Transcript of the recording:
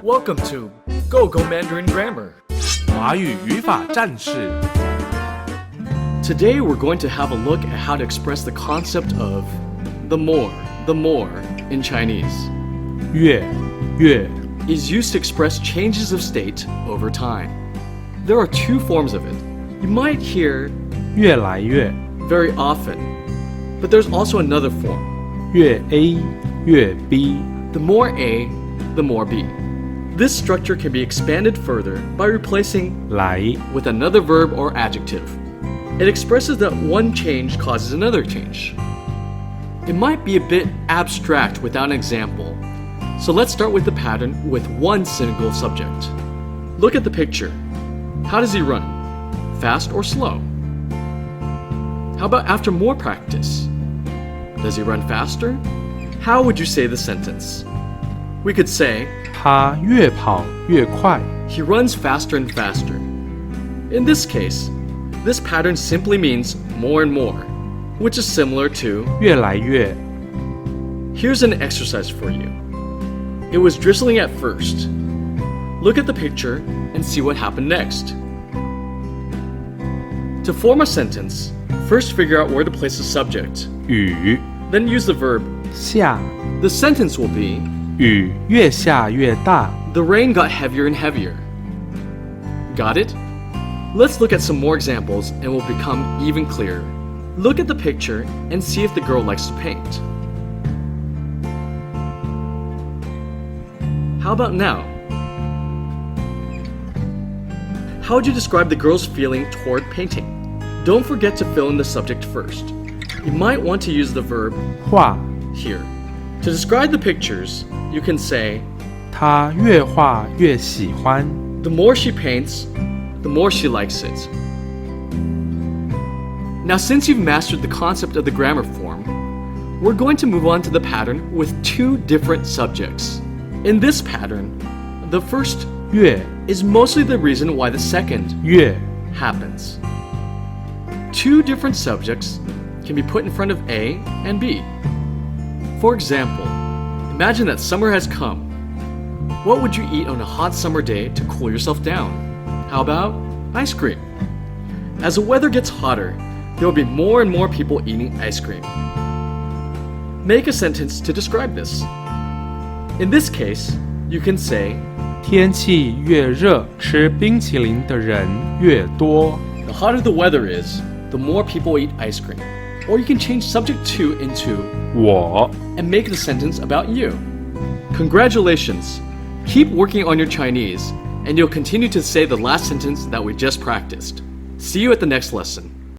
Welcome to Go Mandarin Grammar. 华语语法战士。Today we're going to have a look at how to express the concept of the more in Chinese. 越 Is used to express changes of state over time. There are two forms of it. You might hear 越来越 very often, but there's also another form. 越 A 越 B The more A, the more B. This structure can be expanded further by replacing 来 with another verb or adjective. It expresses that one change causes another change. It might be a bit abstract without an example, so let's start with the pattern with one single subject. Look at the picture. How does he run? Fast or slow? How about after more practice? Does he run faster? How would you say the sentence? We could say, 他越跑越快 he runs faster and faster. In this case, this pattern simply means more and more, which is similar to, 越来越 here's an exercise for you. It was drizzling at first. Look at the picture and see what happened next. To form a sentence, first figure out where to place the subject. 雨 Then use the verb. 下 The sentence will be, 雨越下越大 the rain got heavier and heavier. Got it? Let's look at some more examples and we'll become even clearer. Look at the picture and see if the girl likes to paint. How about now? How would you describe the girl's feeling toward painting? Don't forget to fill in the subject first. You might want to use the verb 画 here. To describe the pictures, you can say, 他越画越喜欢 the more she paints, the more she likes it. Now, since you've mastered the concept of the grammar form, we're going to move on to the pattern with two different subjects. In this pattern, the first 越 is mostly the reason why the second 越 happens. Two different subjects can be put in front of A and B. For example, imagine that summer has come. What would you eat on a hot summer day to cool yourself down? How about ice cream? As the weather gets hotter, there will be more and more people eating ice cream. Make a sentence to describe this. In this case, you can say, 天气越热吃冰淇淋的人越多 the hotter the weather is, the more people eat ice cream. Or you can change subject to into 我 and make the sentence about you. Congratulations! Keep working on your Chinese, and you'll continue to say the last sentence that we just practiced. See you at the next lesson.